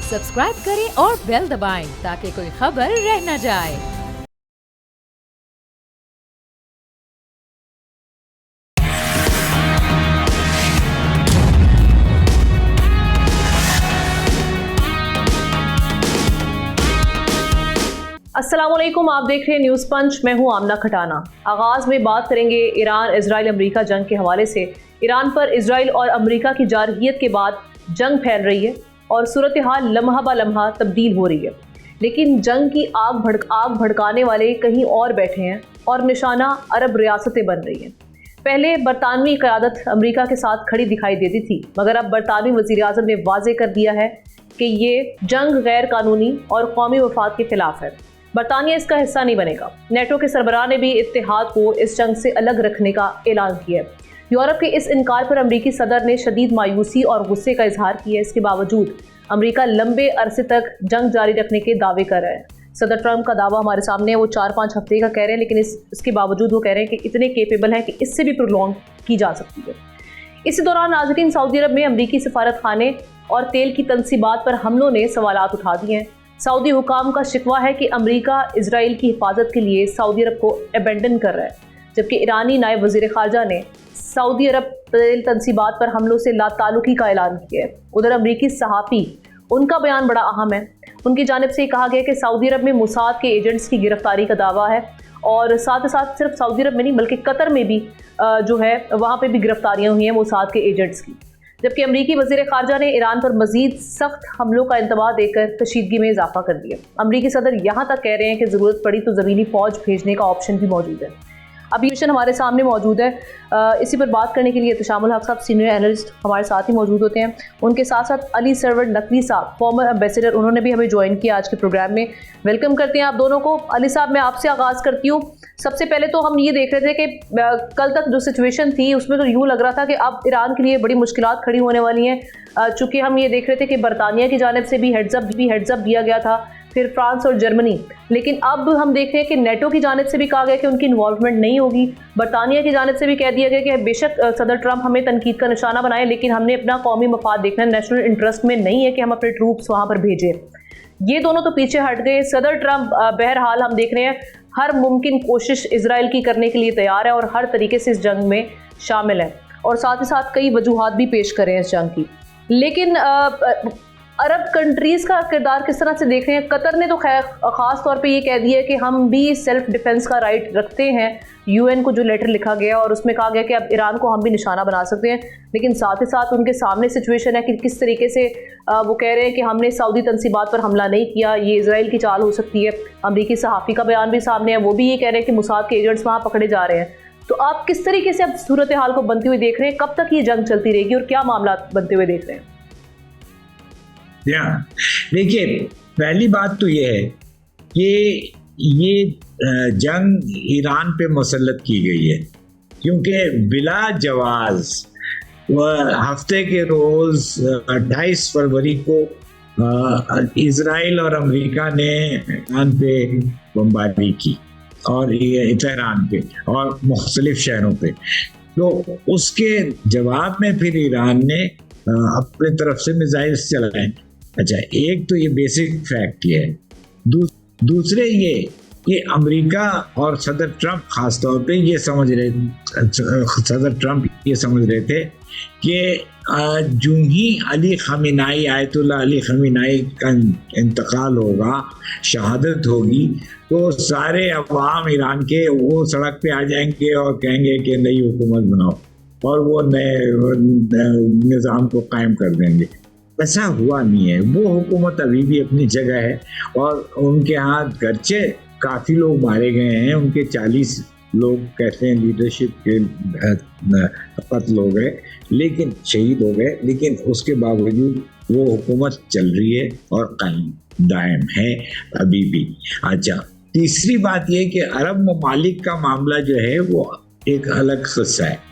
Subscribe करें और bell दबाएं ताकि कोई खबर रह न जाए। अस्सलामुअलैकुम, आप देख रहे हैं न्यूज़ पंच। मैं हूं आमना खटाना। आगाज में बात करेंगे ईरान इजराइल अमेरिका जंग के हवाले से। ईरान पर इजराइल और अमेरिका की जारहियत के बाद जंग फैल रही है और सूरत हाल लम्हा ब लम्हा तब्दील हो रही है। लेकिन जंग की आग भड़काने वाले कहीं और बैठे हैं और निशाना अरब रियासतें बन रही हैं। पहले बरतानवी क़यादत अमेरिका के साथ खड़ी दिखाई देती थी, मगर अब बरतानवी वज़ीर-ए-आज़म ने वाज़ेह कर दिया है कि ये जंग गैर कानूनी और कौमी मफाद के खिलाफ है। बरतानिया इसका हिस्सा नहीं बनेगा। नेटो के सरबराह ने भी इत्तेहाद को इस जंग से अलग रखने का ऐलान किया है। यूरोप के इस इनकार पर अमरीकी सदर ने शदीद मायूसी और गुस्से का इजहार किया। इसके बावजूद अमरीका लंबे अरसे तक जंग जारी रखने के दावे कर रहा है। सदर ट्रंप का दावा हमारे सामने है, वो 4-5 हफ्ते का कह रहे हैं, लेकिन इसके बावजूद वो कह रहे हैं कि इतने केपेबल हैं कि इससे भी प्रोलॉन्ग की जा सकती है। इसी दौरान नाज़रीन, सऊदी अरब में अमरीकी सफारत खाने और तेल की तनसीबात पर हमलों ने सवालात उठा दिए हैं। सऊदी हुकाम का शिकवा है कि अमेरिका इजराइल की हिफाजत के लिए सऊदी अरब को अबेंडन कर रहा है, जबकि ईरानी नायब वज़ीर ख़ारजा ने सऊदी अरब तेल तनसीबात पर हमलों से लाताल्लुकी का ऐलान किया है। उधर अमरीकी सहाफ़ी, उनका बयान बड़ा अहम है। उनकी जानिब से कहा गया कि सऊदी अरब में मुसाद के एजेंट्स की गिरफ्तारी का दावा है और साथ ही साथ सिर्फ सऊदी अरब में नहीं बल्कि कतर में भी जो है वहाँ पर भी गिरफ्तारियाँ हुई हैं मुसाद के एजेंट्स की। जबकि अमरीकी वज़ीर ख़ारजा ने ईरान पर मज़ीद सख्त हमलों का इंतबाह देकर कशीदगी में इजाफा कर दिया। अमरीकी सदर यहाँ तक कह रहे हैं कि ज़रूरत पड़ी तो ज़मीनी फ़ौज भेजने का ऑप्शन भी मौजूद है। अभी मिशन हमारे सामने मौजूद है। इसी पर बात करने के लिए इत्तेशामुल हक साहब सीनियर एनालिस्ट हमारे साथ ही मौजूद होते हैं। उनके साथ साथ अली सरवर नकवी साहब फॉर्मर एम्बेसडर, उन्होंने भी हमें ज्वाइन किया आज के प्रोग्राम में। वेलकम करते हैं आप दोनों को। अली साहब, मैं आपसे आगाज़ करती हूँ। सबसे पहले तो हम ये देख रहे थे कि कल तक जो सिचुएशन थी उसमें तो यूँ लग रहा था कि अब ईरान के लिए बड़ी मुश्किलात खड़ी होने वाली हैं। चूँकि हम ये देख रहे थे कि बरतानिया की जानिब से भी हेड्सअप दिया गया था, फिर फ्रांस और जर्मनी। लेकिन अब हम देख रहे हैं कि नेटो की जानिब से भी कहा गया कि उनकी इन्वॉल्वमेंट नहीं होगी। बरतानिया की जानिब से भी कह दिया गया कि बेशक सदर ट्रंप हमें तनकीद का निशाना बनाए, लेकिन हमने अपना कौमी मफाद देखना है, नेशनल इंटरेस्ट में नहीं है कि हम अपने ट्रूप्स वहाँ पर भेजें। ये दोनों तो पीछे हट गए। सदर ट्रंप बहरहाल हम देख रहे हैं हर मुमकिन कोशिश इसराइल की करने के लिए तैयार है और हर तरीके से इस जंग में शामिल है और साथ ही साथ कई वजूहात भी पेश करें इस जंग की। लेकिन अरब कंट्रीज़ का किरदार किस तरह से देख रहे हैं? कतर ने तो खैर ख़ास तौर पे ये कह दिया कि हम भी सेल्फ डिफेंस का राइट रखते हैं। यूएन को जो लेटर लिखा गया और उसमें कहा गया कि अब ईरान को हम भी निशाना बना सकते हैं, लेकिन साथ ही साथ उनके सामने सिचुएशन है कि किस तरीके से वो कह रहे हैं कि हमने सऊदी तनसीबात पर हमला नहीं किया, ये इजराइल की चाल हो सकती है। अमरीकी सहाफ़ी का बयान भी सामने है, वो भी ये कह रहे हैं कि मुसाद के एजेंट्स वहाँ पकड़े जा रहे हैं। तो आप किस तरीके से अब सूरत हाल को बनती हुई देख रहे हैं? कब तक ये जंग चलती रहेगी और क्या मामला बनते हुए देख रहे हैं? देखिए, पहली बात तो ये है कि ये जंग ईरान पे मुसल्लत की गई है, क्योंकि बिला जवाज हफ्ते के रोज 28 फरवरी को इजराइल और अमेरिका ने ईरान पे बमबारी की और ये तेहरान पे और मुख्तलिफ शहरों पे। तो उसके जवाब में फिर ईरान ने अपने तरफ से मिसाइल्स चलाए। अच्छा, एक तो ये बेसिक फैक्ट ये है। दूसरे ये कि अमेरिका और सदर ट्रंप खास तौर पे ये समझ रहे थे कि जो ही अली खमीनाई आयतुल्लाह अली खमीनाई का इंतकाल होगा, शहादत होगी, तो सारे अवाम ईरान के वो सड़क पे आ जाएंगे और कहेंगे कि नई हुकूमत बनाओ और वो नए निज़ाम को कायम कर देंगे। ऐसा हुआ नहीं है। वो हुकूमत अभी भी अपनी जगह है और उनके यहाँ गर्चे काफ़ी लोग मारे गए हैं, उनके 40 लोग कहते हैं लीडरशिप के कत्ल हो गए, लेकिन शहीद हो गए, लेकिन उसके बावजूद वो हुकूमत चल रही है और कायम दायम है अभी भी। अच्छा, तीसरी बात ये कि अरब ममालिक का मामला जो है वो एक अलग किस्सा है।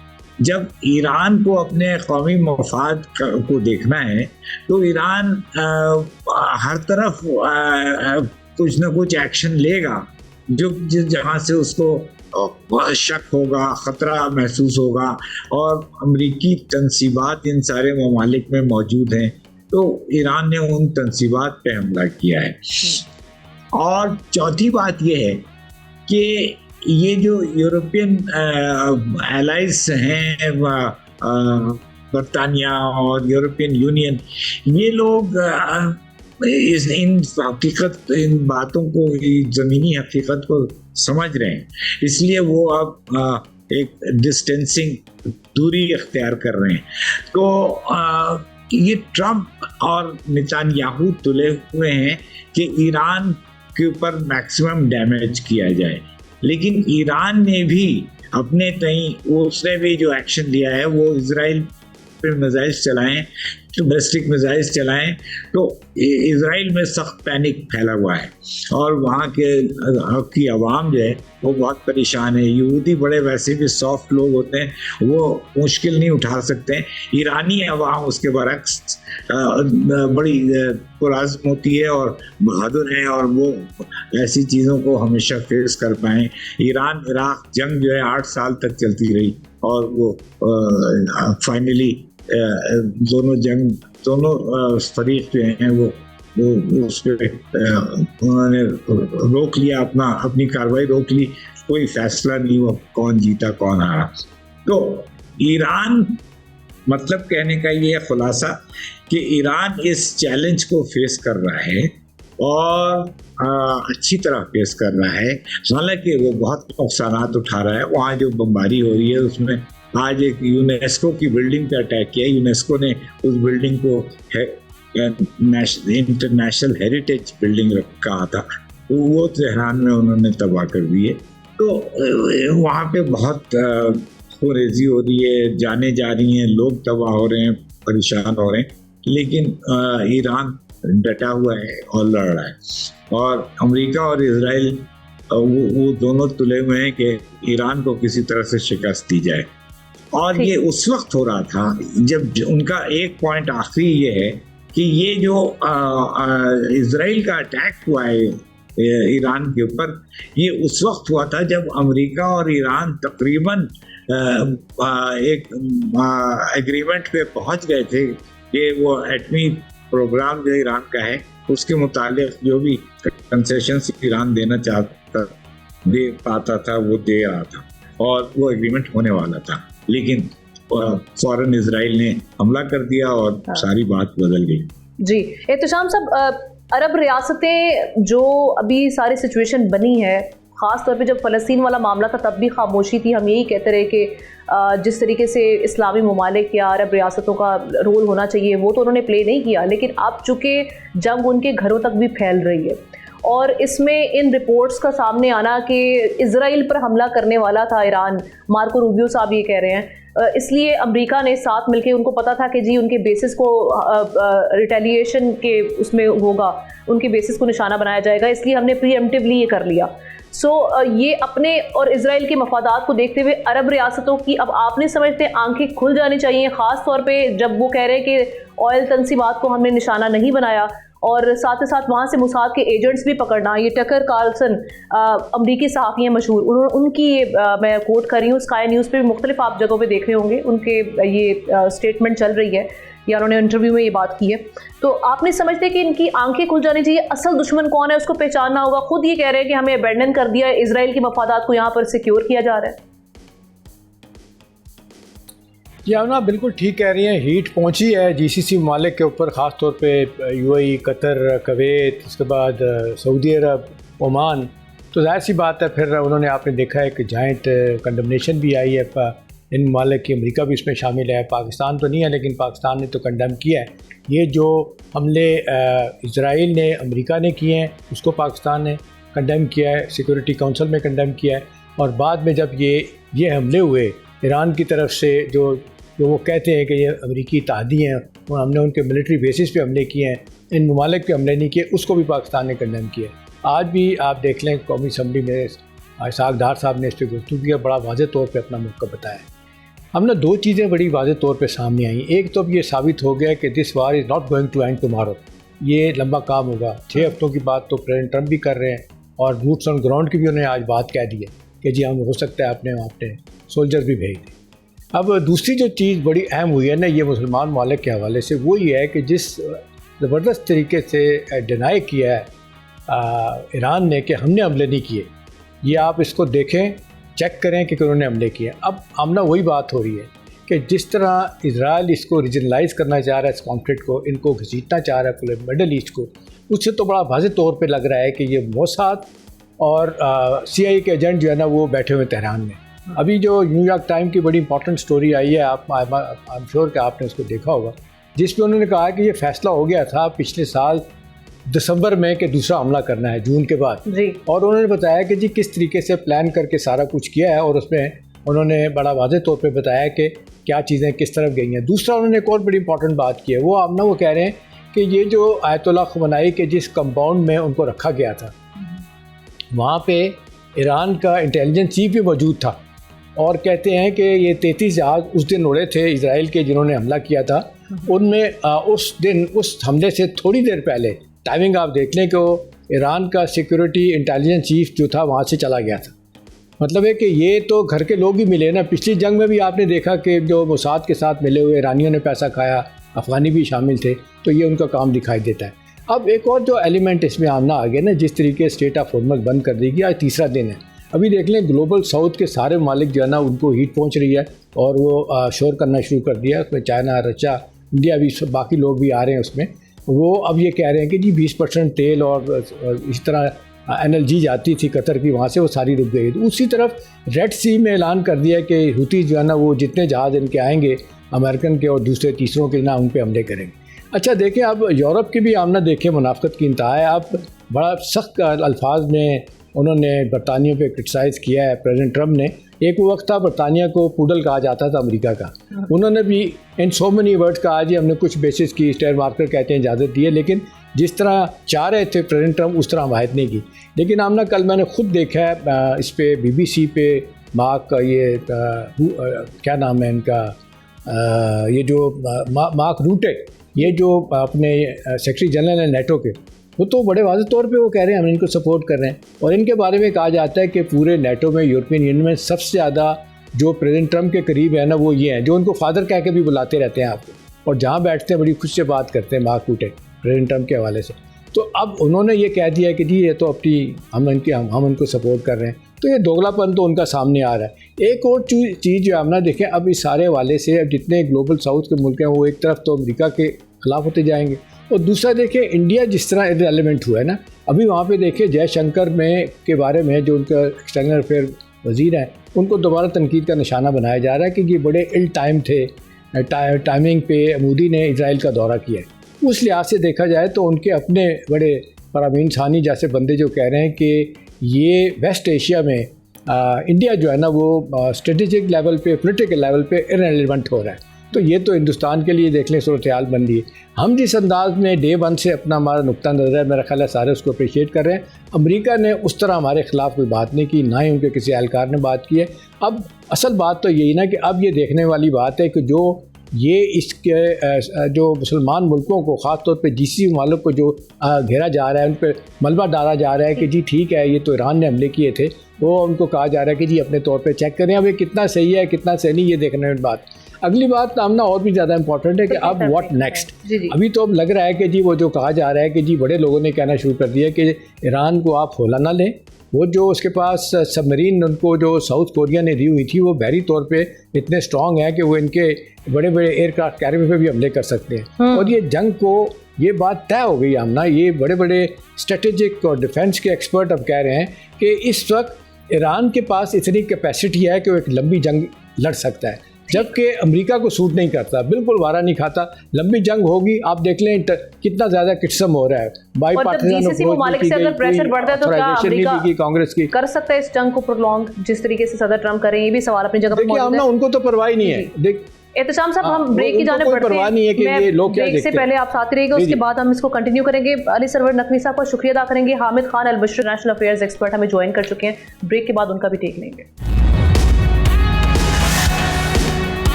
जब ईरान को अपने कौमी मफाद को देखना है तो ईरान हर तरफ कुछ ना कुछ एक्शन लेगा जो जिस जहाँ से उसको शक होगा, ख़तरा महसूस होगा। और अमरीकी तनसीबात इन सारे ममालिक में मौजूद हैं, तो ईरान ने उन तंसीबात पे हमला किया है। और चौथी बात यह है कि ये जो यूरोपियन एलाइज हैं, बरतानिया और यूरोपियन यूनियन, ये लोग इन बातों को, ज़मीनी हकीकत को समझ रहे हैं, इसलिए वो अब एक डिस्टेंसिंग दूरी इख्तियार कर रहे हैं। तो ये ट्रंप और नेतन्याहू तुले हुए हैं कि ईरान के ऊपर मैक्सिमम डैमेज किया जाए, लेकिन ईरान ने भी अपने तई, उसने भी जो एक्शन लिया है वो इजराइल पे मिसाइल चलाएं, तो बैलिस्टिक मिसाइल चलाएं, तो इजराइल में सख्त पैनिक फैला हुआ है और वहाँ की आवाम जो है वो बहुत परेशान है। यहूदी बड़े वैसे भी सॉफ्ट लोग होते हैं, वो मुश्किल नहीं उठा सकते। ईरानी आवाम उसके बरक्स बड़ी पुरअज़्म होती है और बहादुर है, और वो ऐसी चीज़ों को हमेशा फेस कर पाएँ। ईरान इराक जंग जो है 8 साल तक चलती रही और वो फाइनली दोनों फरीक जो हैं वो उस पर उन्होंने रोक लिया, अपनी कार्रवाई रोक ली, कोई फैसला नहीं हुआ कौन जीता कौन हारा। तो ईरान, मतलब कहने का ये खुलासा कि ईरान इस चैलेंज को फेस कर रहा है और अच्छी तरह फेस कर रहा है। हालांकि वो बहुत नुकसानात उठा रहा है। वहाँ जो बमबारी हो रही है उसमें आज एक यूनेस्को की बिल्डिंग पे अटैक किया। यूनेस्को ने उस बिल्डिंग को इंटरनेशनल हेरिटेज बिल्डिंग कहा था, तो वो तेहरान में उन्होंने तबाह कर दी है। तो वहाँ पे बहुत खुरेजी हो रही है, जाने जा रही हैं, लोग तबाह हो रहे हैं, परेशान हो रहे हैं, लेकिन ईरान डटा हुआ है और लड़ रहा है। और अमेरिका और इजराइल वो दोनों तुले हुए हैं कि ईरान को किसी तरह से शिकस्त दी जाए। और ये उस वक्त हो रहा था जब उनका एक पॉइंट आखिरी ये है कि ये जो इजराइल का अटैक हुआ है ईरान के ऊपर, ये उस वक्त हुआ था जब अमेरिका और ईरान तकरीबन एक एग्रीमेंट पे पहुंच गए थे कि वो एटमी प्रोग्राम जो ईरान का है उसके मुतालिक जो भी कंसेशंस ईरान देना चाहता दे पाता था वो दे रहा था और वो एग्रीमेंट होने वाला था, लेकिन फौरन इजराइल ने हमला कर दिया और सारी बात बदल गई। जी एहतशाम साहब, अरब रियासतें जो अभी सारी सिचुएशन बनी है, ख़ास तौर पे जब फ़लस्तीन वाला मामला था तब भी खामोशी थी। हम यही कहते रहे कि जिस तरीके से इस्लामी ममालिक या अरब रियासतों का रोल होना चाहिए वो तो उन्होंने प्ले नहीं किया, लेकिन अब चूँकि जंग उनके घरों तक भी फैल रही है और इसमें इन रिपोर्ट्स का सामने आना कि इजराइल पर हमला करने वाला था ईरान, मार्को रूबियो साहब ये कह रहे हैं, इसलिए अमेरिका ने साथ मिलके, उनको पता था कि जी उनके बेसिस को रिटेलिएशन के उसमें होगा, उनके बेसिस को निशाना बनाया जाएगा, इसलिए हमने प्रीएम्प्टिवली ये कर लिया। ये अपने और इजराइल के मफादात को देखते हुए अरब रियासतों की अब आपने समझते आंखें खुल जानी चाहिए, ख़ास तौर पे जब वो कह रहे हैं कि ऑयल तंसीबात को हमने निशाना नहीं बनाया और साथ ही साथ वहाँ से मुसाद के एजेंट्स भी पकड़ना। ये टकर कार्लसन अमरीकी सहाफ़ी हैं मशहूर, उनकी ये मैं कोट कर रही हूँ, स्काई न्यूज़ पे भी मुख्तलिफ आप जगहों पे देख रहे होंगे, उनके ये स्टेटमेंट चल रही है या उन्होंने इंटरव्यू में ये बात की है। तो आपने समझते कि इनकी आंखें खुल जानी चाहिए, असल दुश्मन कौन है उसको पहचानना होगा। खुद ये कह रहे हैं कि हमें अबैंडन कर दिया है, इजराइल के मफादात को यहाँ पर सिक्योर किया जा रहा है। जी आमना बिल्कुल ठीक कह रही हैं, हीट पहुंची है जीसीसी ममालिक के ऊपर, ख़ास तौर पे यूएई, कतर, कुवैत, उसके बाद सऊदी अरब, ओमान। तो जाहिर सी बात है फिर उन्होंने, आपने देखा है कि जाइंट कंडमनेशन भी आई है इन ममालिक की, अमेरिका भी इसमें शामिल है, पाकिस्तान तो नहीं है लेकिन पाकिस्तान ने तो कंडम किया है। ये जो हमले इजराइल ने, अमेरिका ने किए हैं उसको पाकिस्तान ने कंडम किया है, सिक्योरिटी काउंसिल में कंडम किया है। और बाद में जब ये हमले हुए ईरान की तरफ से, जो वो कहते हैं कि ये अमेरिकी इत्तेहादी हैं और हमने उनके मिलिट्री बेसिस पे हमले किए हैं, इन ममालिक पे हमले नहीं किए, उसको भी पाकिस्तान ने कंडम किया। आज भी आप देख लें कौमी असम्बली में इसहाक डार साहब ने इस पर गुफ्तगू किया, बड़ा वाज़ेह तौर पे अपना मौक़िफ़ बताया। हमने दो चीज़ें बड़ी वाज़ेह तौर पे सामने आई। एक तो अब ये साबित हो गया कि this war is not going to end tomorrow, ये लंबा काम होगा। 6 हफ्तों की बात तो प्रेसिडेंट ट्रंप भी कर रहे हैं और बूट्स ऑन ग्राउंड की भी उन्होंने आज बात कह दी है कि जी हम हो सकता है अपने सोल्जर्स भी भेज दें। अब दूसरी जो चीज़ बड़ी अहम हुई है ना ये मुसलमान ममालिक के हवाले से, वो ये है कि जिस ज़बरदस्त तरीके से डिनाई किया है ईरान ने कि हमने हमले नहीं किए। ये आप इसको देखें, चेक करें कि उन्होंने हमले किए। अब आमना वही बात हो रही है कि जिस तरह इजराइल इसको रीजनलाइज करना चाह रहा है, इस कॉन्फ्लिक्ट को, इनको घसीटना चाह रहा है पूरे मिडल ईस्ट को, उससे तो बड़ा वाज़ेह तौर पे लग रहा है कि ये मोसाद और CIA के एजेंट जो है ना वो बैठे हुए तेहरान में। अभी जो न्यूयॉर्क टाइम की बड़ी इंपॉर्टेंट स्टोरी आई है, आई एम श्योर कि आपने उसको देखा होगा, जिसमें उन्होंने कहा कि ये फैसला हो गया था पिछले साल दिसंबर में कि दूसरा हमला करना है जून के बाद जी। और उन्होंने बताया कि जी किस तरीके से प्लान करके सारा कुछ किया है और उसमें उन्होंने बड़ा वाज़ेह तौर पे बताया कि क्या चीज़ें किस तरफ गई हैं। दूसरा उन्होंने एक और बड़ी इंपॉर्टेंट बात की है, वो आमना वो कह रहे हैं कि ये जो आयतुल्लाह ख़मेनी के जिस कंपाउंड में उनको रखा गया था वहाँ पे ईरान का इंटेलिजेंस चीफ भी मौजूद था और कहते हैं कि ये 33 जहाज़ उस दिन उड़े थे इजराइल के जिन्होंने हमला किया था। उनमें उस दिन उस हमले से थोड़ी देर पहले टाइमिंग आप देख लें कि वो ईरान का सिक्योरिटी इंटेलिजेंस चीफ जो था वहाँ से चला गया था। मतलब है कि ये तो घर के लोग ही मिले ना। पिछली जंग में भी आपने देखा कि जो मोसाद के साथ मिले हुए ईरानियों ने पैसा खाया, अफ़गानी भी शामिल थे, तो ये उनका काम दिखाई देता है। अब एक और जो एलिमेंट इसमें आमना आ गया ना, जिस तरीके स्टेट ऑफ हॉर्मज़ बंद कर दी गई, आज तीसरा दिन है। अभी देख लें ग्लोबल साउथ के सारे मालिक जो है ना उनको हीट पहुँच रही है और वो शोर करना शुरू कर दिया। उसमें चाइना, रशिया, इंडिया भी, बाकी लोग भी आ रहे हैं उसमें। वो अब ये कह रहे हैं कि जी 20% तेल और इस तरह NLG जाती थी कतर की, वहाँ से वो सारी रुक गई। तो उसी तरफ रेड सी में ऐलान कर दिया कि हुती जो है ना वो जितने जहाज़ इनके आएंगे अमेरिकन के और दूसरे तीसरों के ना उन पर हमले करेंगे। अच्छा देखें, अब यूरोप की भी आमना देखें मुनाफ़क़त की इंतहा है। अब बड़ा सख्त अल्फाज में उन्होंने बरतानिया पे क्रिटिसाइज़ किया है प्रेसिडेंट ट्रम्प ने। एक वक्त था बरतानिया को पूडल कहा जाता था अमेरिका का, उन्होंने भी इन सो मेनी वर्ड्स कहा जी हमने कुछ बेसिस की, स्टेयर मार्कर कहते हैं, इजाज़त दी है, लेकिन जिस तरह चाह रहे थे प्रेसिडेंट ट्रम्प उस तरह हमायत नहीं की। लेकिन आमना कल मैंने खुद देखा है इस पे BBC पे मार्क ये क्या नाम है इनका, ये जो मार्क रूटे, ये जो अपने सेक्रेटरी जनरल हैं नेटो के, वो तो बड़े वाज़ेह तौर पे वो कह रहे हैं हम इनको सपोर्ट कर रहे हैं। और इनके बारे में कहा जाता है कि पूरे नेटो में, यूरोपियन यूनियन में सबसे ज़्यादा जो प्रेसिडेंट ट्रम्प के करीब है ना वो ये हैं, जो उनको फादर कह के भी बुलाते रहते हैं आपको, और जहाँ बैठते हैं बड़ी खुश से बात करते हैं मार्क रूटे प्रेसिडेंट ट्रम्प के हवाले से। तो अब उन्होंने ये कह दिया कि जी ये तो अपनी हम इनको सपोर्ट कर रहे हैं, तो ये दोगलापन तो उनका सामने आ रहा है। एक और चीज़ जो हमने देखें, अब इस सारे हवाले से अब जितने ग्लोबल साउथ के मुल्क हैं वो एक तरफ तो अमेरिका के खिलाफ होते जाएंगे और दूसरा देखें इंडिया जिस तरह इररिलेवेंट हुआ है ना। अभी वहाँ पे देखें जयशंकर में के बारे में जो उनका एक्सटर्नल अफेयर वजीर हैं, उनको दोबारा तनकीद का निशाना बनाया जा रहा है कि ये बड़े इल टाइम थे, टाइमिंग पे मोदी ने इजराइल का दौरा किया है। उस लिहाज से देखा जाए तो उनके अपने बड़े परवीन सानी जैसे बंदे जो कह रहे हैं कि ये वेस्ट एशिया में इंडिया जो है ना वो स्ट्रेटेजिक लेवल पे, पॉलिटिकल लेवल पे इररिलेवेंट हो रहा है। तो ये तो हिंदुस्तान के लिए देख लें सूरत हाल बन रही है। हम जिस अंदाज में डे 1 से अपना हमारा नुक्ता नज़र है, मेरा ख्याल है सारे उसको अप्रिशिएट कर रहे हैं। अमेरिका ने उस तरह हमारे ख़िलाफ़ कोई बात नहीं की, ना ही उनके किसी एहलकार ने बात की है। अब असल बात तो यही ना कि अब ये देखने वाली बात है कि जो ये इसके जो मुसलमान मुल्कों को, ख़ास तौर पे GCC ममालिक को जो घेरा जा रहा है, उन पर मलबा डाला जा रहा है कि जी ठीक है ये तो ईरान ने हमले किए थे, वो उनको कहा जा रहा है कि जी अपने तौर पे चेक करें। अब ये कितना सही है कितना सही नहीं, ये देखने में बात। अगली बात सामना और भी ज़्यादा इंपॉर्टेंट है कि अब व्हाट नेक्स्ट। अभी तो अब लग रहा है कि जी वो जो कहा जा रहा है कि जी बड़े लोगों ने कहना शुरू कर दिया कि ईरान को आप हौला ना लें, वो जो उसके पास सबमरीन उनको जो साउथ कोरिया ने दी हुई थी वो बहरी तौर पे इतने स्ट्रॉन्ग है कि वो इनके बड़े बड़े एयरक्राफ्ट कैरियर पे भी हमले कर सकते हैं। और ये जंग को ये बात तय हो गई आमना, ये बड़े बड़े स्ट्रेटेजिक और डिफेंस के एक्सपर्ट अब कह रहे हैं कि इस वक्त ईरान के पास इतनी कैपेसिटी है कि वो एक लंबी जंग लड़ सकता है, जबकि अमेरिका को सूट नहीं करता, बिल्कुल वारा नहीं खाता। लंबी जंग होगी, आप देख लें कितना ज़्यादा किस्म हो रहा है। बाई GCC ममालिक से अगर प्रेशर बढ़ता है तो क्या अमेरिका कांग्रेस की कर सकता है इस जंग को प्रोलॉन्ग, जिस तरीके से सदर ट्रम्प करें? ये भी सवाल अपनी जगह पर मौजूद है। उनको तो परवाह नहीं है। एहतशाम साहब, हम ब्रेक की जाने पड़ते हैं। ब्रेक से पहले आप साथ रहिएगा, उसके बाद हम इसको कंटिन्यू करेंगे। अली सरवर नकवी साहब का शुक्रिया अदा करेंगे। Hamid Khan Al-Bashar national affairs expert हमें ज्वाइन कर चुके हैं। ब्रेक के बाद उनका भी टेक लेंगे।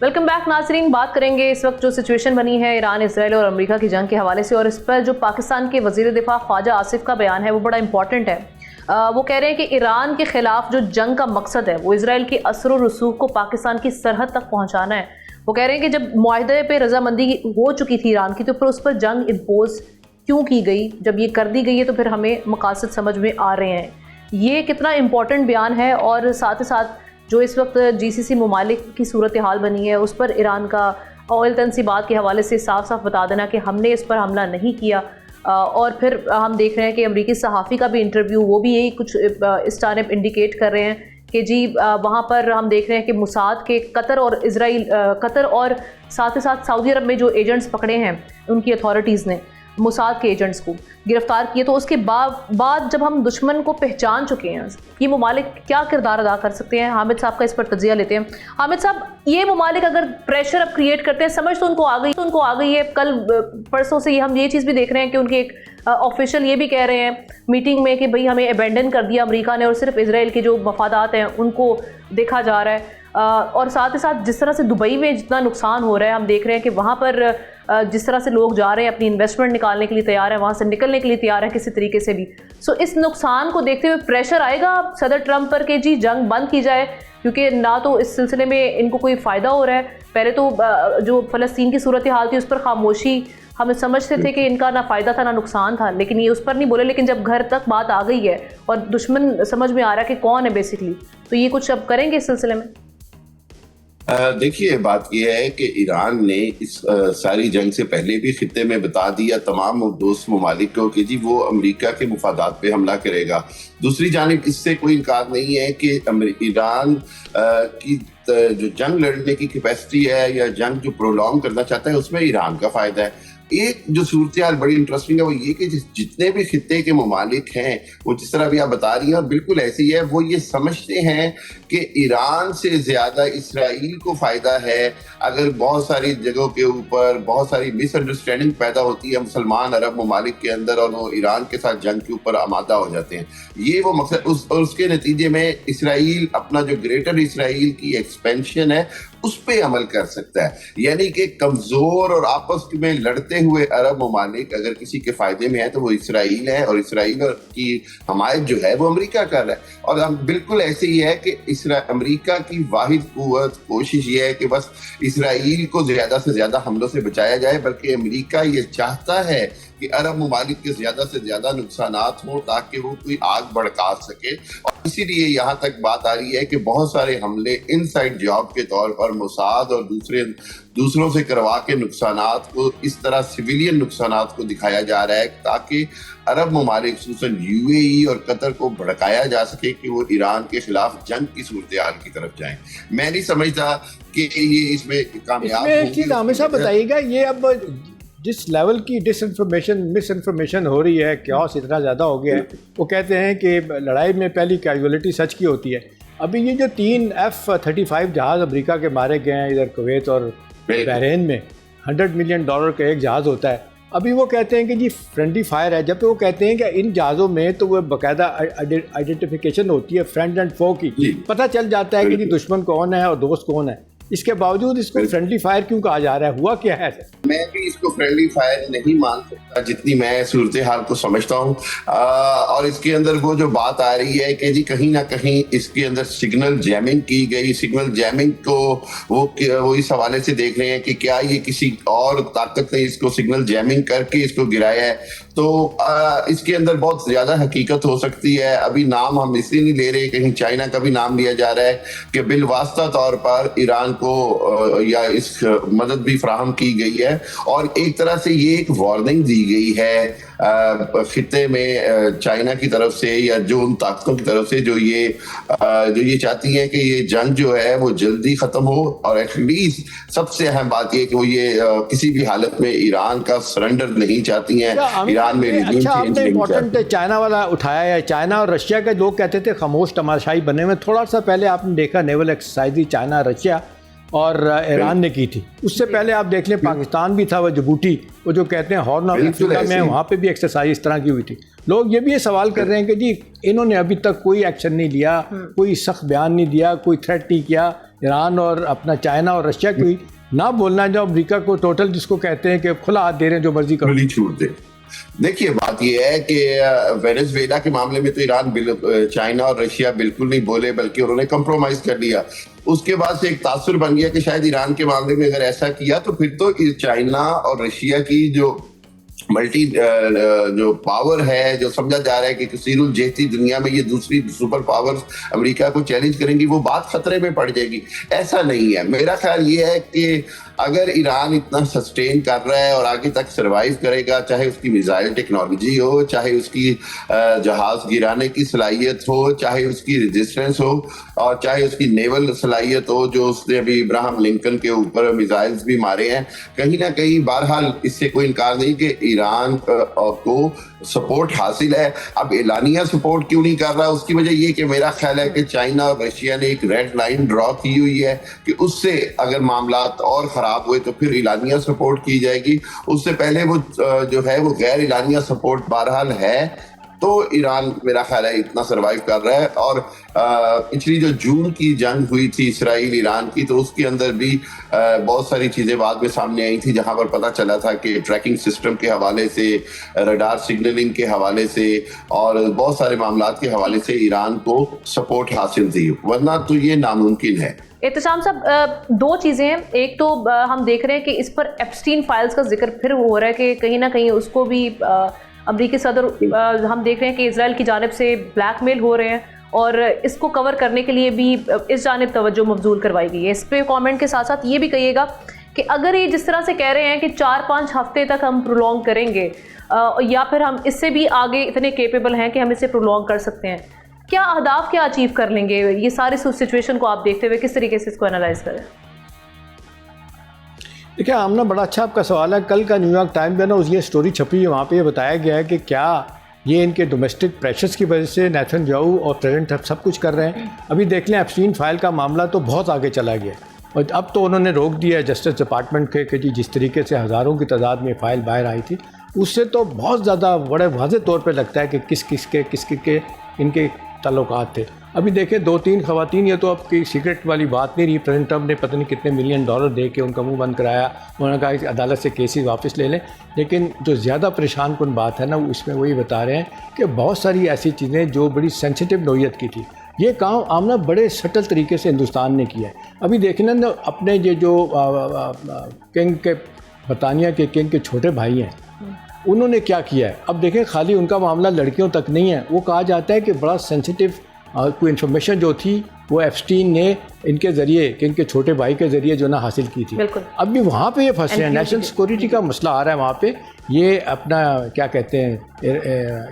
वेलकम बैक नाजरीन। बात करेंगे इस वक्त जो सिचुएशन बनी है ईरान, इसराइल और अमेरिका की जंग के हवाले से, और इस पर जो पाकिस्तान के वजीर दिफा ख्वाजा आसिफ का बयान है वो बड़ा इंपॉर्टेंट है। वो कह रहे हैं कि ईरान के खिलाफ जो जंग का मकसद है वो इसराइल के असर और रसूख को पाकिस्तान की सरहद तक पहुंचाना है। वो कह रहे हैं कि जब मुआहदे पे रजामंदी हो चुकी थी ईरान की, तो फिर उस पर जंग इम्पोज क्यों की गई? जब ये कर दी गई है तो फिर हमें मकासद समझ में आ रहे हैं। ये कितना इम्पोर्टेंट बयान है, और साथ ही साथ जो इस वक्त GCC ममालिक की सूरत हाल बनी है उस पर ईरान का ऑयल तनसीबात के हवाले से साफ साफ बता देना कि हमने इस पर हमला नहीं किया। और फिर हम देख रहे हैं कि अमरीकी सहाफ़ी का भी इंटरव्यू, वो भी यही कुछ इस जानिब इंडिकेट कर रहे हैं कि जी वहाँ पर हम देख रहे हैं कि मुसाद के कतर और साथ ही साथ सऊदी अरब में जो एजेंट्स पकड़े हैं उनकी अथॉरिटीज़ ने मुसाद के एजेंट्स को गिरफ्तार किए। तो उसके बाद जब हम दुश्मन को पहचान चुके हैं, ये ममालिक क्या किरदार अदा कर सकते हैं? हामिद साहब का इस पर तजिया लेते हैं। हामिद साहब, ये ममालिक अगर प्रेशर अब क्रिएट करते हैं, समझ तो उनको आ गई है। कल परसों से हम ये चीज़ भी देख रहे हैं कि उनके एक ऑफिशियल ये भी कह रहे हैं मीटिंग में कि भाई हमें अबेंडन कर दिया अमेरिका ने और सिर्फ इजराइल के जो मफादात हैं उनको देखा जा रहा है। और साथ ही साथ जिस तरह से दुबई में जितना नुकसान हो रहा है, हम देख रहे हैं कि वहाँ पर जिस तरह से लोग जा रहे हैं, अपनी इन्वेस्टमेंट निकालने के लिए तैयार हैं, वहाँ से निकलने के लिए तैयार हैं किसी तरीके से भी। सो इस नुकसान को देखते हुए प्रेशर आएगा सदर ट्रंप पर कि जी जंग बंद की जाए, क्योंकि ना तो इस सिलसिले में इनको कोई फ़ायदा हो रहा है। पहले तो जो फ़लस्तीन की सूरत हाल थी उस पर खामोशी, हमें समझते थे कि इनका ना फ़ायदा था ना नुकसान था, लेकिन ये उस पर नहीं बोले। लेकिन जब घर तक बात आ गई है और दुश्मन समझ में आ रहा है कि कौन है बेसिकली, तो ये कुछ अब करेंगे इस सिलसिले में? देखिए, बात यह है कि ईरान ने इस सारी जंग से पहले भी खित्ते में बता दिया तमाम दोस्त ममालिक को कि जी वो अमेरिका के मुफादात पे हमला करेगा। दूसरी जानिब इससे कोई इनकार नहीं है कि ईरान की जो जंग लड़ने की कैपेसिटी है या जंग जो प्रोलॉन्ग करना चाहता है उसमें ईरान का फायदा है। एक जो सूरत हाल बड़ी इंटरेस्टिंग है वो ये कि जितने भी खित्ते के ममालिक हैं वो जिस तरह अभी आप बता रही हैं और बिल्कुल ऐसी है, वो ये समझते हैं कि ईरान से ज्यादा इसराइल को फायदा है। अगर बहुत सारी जगहों के ऊपर बहुत सारी मिसअंडरस्टैंडिंग पैदा होती है मुसलमान अरब ममालिक के अंदर और वो ईरान के साथ जंग के ऊपर आमादा हो जाते हैं, ये वो मकसद उसके नतीजे में इसराइल अपना जो ग्रेटर इसराइल की एक्सपेंशन है उस पर अमल कर सकता है। यानी कि कमजोर और आपस में लड़ते हुए अरब ममालिक अगर किसी के फायदे में है तो वो इसराइल है, और इसराइल की हमायत जो है वो अमेरिका कर रहा है। और हम बिल्कुल ऐसे ही है कि अमेरिका की वाहिद कुव्वत कोशिश ये है कि बस इसराइल को ज्यादा से ज्यादा हमलों से बचाया जाए, बल्कि अमेरिका ये चाहता है कि अरब ममालिक के ज्यादा से ज्यादा नुकसानात हो ताकि वो कोई आग भड़का सके। और इसीलिए यहाँ तक बात आ रही है कि बहुत सारे हमले इनसाइड जॉब के तौर पर मोसाद और दूसरों से करवा के नुकसानात को इस तरह सिविलियन नुकसानात को दिखाया जा रहा है ताकि अरब ममालिक खुसूसन UAE और कतर को भड़काया जा सके कि वो ईरान के खिलाफ जंग की सूरत हाल की तरफ जाएं। मैं नहीं समझता कि ये इसमें कामयाब होंगे। आमिर साहब बताइएगा, ये अब जिस लेवल की मिस इन्फॉर्मेशन हो रही है, क्यास इतना ज़्यादा हो गया है, वो कहते हैं कि लड़ाई में पहली कैजुअलिटी सच की होती है। अभी ये जो 3 F-35 जहाज़ अमेरिका के मारे गए हैं इधर कुवैत और बहरीन में, $100 मिलियन का एक जहाज़ होता है। अभी वो कहते हैं कि जी फ्रेंडली फायर है, जबकि वो कहते हैं कि इन जहाज़ों में तो वो बाकायदा आइडेंटिफिकेशन होती है फ्रेंड एंड फो की, पता चल जाता है कि जी दुश्मन कौन है और दोस्त कौन है। इसके बावजूद इसको फ्रेंडली फायर क्यों कहा जा रहा है? हुआ क्या है? मैं भी इसको फ्रेंडली फायर नहीं मान सकता जितनी मैं सूरत हाल को समझता हूँ। और इसके अंदर वो जो बात आ रही है कि जी कहीं ना कहीं इसके अंदर सिग्नल जैमिंग की गई। सिग्नल जैमिंग को वो इस हवाले से देख रहे हैं कि क्या ये किसी और ताकत ने इसको सिग्नल जैमिंग करके इसको गिराया है। तो इसके अंदर बहुत ज्यादा हकीकत हो सकती है। अभी नाम हम इसलिए नहीं ले रहे, कहीं चाइना का भी नाम लिया जा रहा है कि बिलवास्ता तौर पर ईरान को या इस मदद भी फराहम की गई है और एक तरह से ये एक वार्निंग दी गई है खित्ते में चाइना की तरफ से या जो उन ताकतों की तरफ से जो ये चाहती हैं कि ये जंग जो है वो जल्दी खत्म हो। और एटलीस्ट सबसे अहम बात ये कि वो ये किसी भी हालत में ईरान का सरेंडर नहीं चाहती हैं। ईरान में अच्छा, आपने इम्पोर्टेंट चाइना वाला उठाया है। चाइना और रशिया के लोग कहते थे खामोश तमाशाई बने हुए। थोड़ा सा पहले आपने देखा नेवल एक्सरसाइज चाइना रशिया और ईरान ने की थी। उससे पहले आप देख लें पाकिस्तान भी था, वो जिबूटी, वो जो कहते हैं हॉर्न ऑफ अफ्रीका में, वहाँ पे भी एक्सरसाइज इस तरह की हुई थी। लोग ये भी ये सवाल कर रहे हैं कि जी इन्होंने अभी तक कोई एक्शन नहीं लिया, कोई सख्त बयान नहीं दिया, कोई थ्रेट नहीं किया। ईरान और अपना चाइना और रशिया की ना बोलना जो अमेरिका को टोटल जिसको कहते हैं कि खुला हाथ दे रहे हैं, जो मर्जी करो, छूट दे। देखिए, बात यह है कि वेनेजुएला के मामले में तो ईरान चाइना और रशिया बिल्कुल नहीं बोले, बल्कि उन्होंने कंप्रोमाइज कर लिया। उसके बाद से एक तासुर बन गया कि शायद ईरान के मामले में अगर ऐसा किया तो फिर तो चाइना और रशिया की जो मल्टी जो पावर है, जो समझा जा रहा है कि कसीरुल जहती दुनिया में ये दूसरी सुपर पावर्स अमेरिका को चैलेंज करेंगी, वो बात खतरे में पड़ जाएगी। ऐसा नहीं है। मेरा ख्याल ये है कि अगर ईरान इतना सस्टेन कर रहा है और आगे तक सरवाइव करेगा, चाहे उसकी मिसाइल टेक्नोलॉजी हो, चाहे उसकी जहाज गिराने की सलाहियत हो, चाहे उसकी रेजिस्टेंस हो, और चाहे उसकी नेवल सलाहियत हो, जो उसने अभी इब्राहिम लिंकन के ऊपर मिसाइल्स भी मारे हैं, कहीं ना कहीं बहरहाल इससे कोई इनकार नहीं कि ईरान को सपोर्ट हासिल है। अब एलानिया सपोर्ट क्यों नहीं कर रहा, उसकी वजह ये कि मेरा ख्याल है कि चाइना और रशिया ने एक रेड लाइन ड्रॉ की हुई है कि उससे अगर मामला और खराब हुए तो फिर एलानिया सपोर्ट की जाएगी। उससे पहले वो जो है वो गैर एलानिया सपोर्ट बहरहाल है। तो ईरान मेरा ख्याल है इतना सरवाइव कर रहा है। और पिछली जो जून की जंग हुई थी इसराइल ईरान की, तो उसके अंदर भी बहुत सारी चीज़ें बाद में सामने आई थी, जहां पर पता चला था कि ट्रैकिंग सिस्टम के हवाले से, रडार सिग्नलिंग के हवाले से और बहुत सारे मामलात के हवाले से ईरान को सपोर्ट हासिल थी, वरना तो ये नामुमकिन है। एहतशाम साहब, दो चीज़ें हैं। एक तो हम देख रहे हैं कि इस पर एप्स्टीन फाइल्स का जिक्र फिर हो रहा है कि कहीं ना कहीं उसको भी अमरीकी सदर हम देख रहे हैं कि इजराइल की जानिब से ब्लैकमेल हो रहे हैं, और इसको कवर करने के लिए भी इस जानिब तवज्जो मबजूल करवाई गई है। इस पे कमेंट के साथ साथ ये भी कहिएगा कि अगर ये जिस तरह से कह रहे हैं कि 4-5 हफ्ते तक हम प्रोलॉन्ग करेंगे, या फिर हम इससे भी आगे इतने केपेबल हैं कि हम इसे प्रोलॉन्ग कर सकते हैं, क्या अहदाफ क्या अचीव कर लेंगे? ये सारी सिचुएशन को आप देखते हुए किस तरीके से इसको एनालाइज करें? देखिए आमना, बड़ा अच्छा आपका सवाल है। कल का न्यूयॉर्क टाइम में ना ये स्टोरी छपी है, वहाँ पे ये बताया गया है कि क्या ये इनके डोमेस्टिक प्रेशर्स की वजह से नेतन्याहू और प्रेसिडेंट ट्रंप सब कुछ कर रहे हैं। अभी देख लें, एप्स्टीन फाइल का मामला तो बहुत आगे चला गया और अब तो उन्होंने रोक दिया है जस्टिस डिपार्टमेंट के कि जी जिस तरीके से हज़ारों की तादाद में फ़ाइल बाहर आई थी, उससे तो बहुत ज़्यादा बड़े वाज़े तौर पर लगता है कि किस के इनके ताल्लुकात थे। अभी देखें 2-3 ख़वातीन, ये तो अब की सीक्रेट वाली बात नहीं रही। प्रेसिडेंट ट्रंप ने पता नहीं कितने $मिलियन दे के उनका मुंह बंद कराया, उन्होंने कहा कि अदालत से केसेस वापस ले लें। लेकिन जो ज़्यादा परेशान कुन बात है ना, इसमें वही बता रहे हैं कि बहुत सारी ऐसी चीज़ें जो बड़ी सेंसिटिव नौइयत की थी, ये काम आमना बड़े सटल तरीके से हिंदुस्तान ने किया है। अभी देखना ना, अपने ये जो किंग के बरतानिया के किंग के छोटे भाई हैं, उन्होंने क्या किया है। अब देखें, खाली उनका मामला लड़कियों तक नहीं है। वो कहा जाता है कि बड़ा सेंसिटिव कोई इन्फॉर्मेशन जो थी वो एप्स्टीन ने इनके ज़रिए, इनके छोटे भाई के ज़रिए जो ना हासिल की थी। अब भी वहाँ पे ये फंसे हैं। नेशनल सिक्योरिटी का मसला आ रहा है वहाँ पे, ये अपना क्या कहते हैं,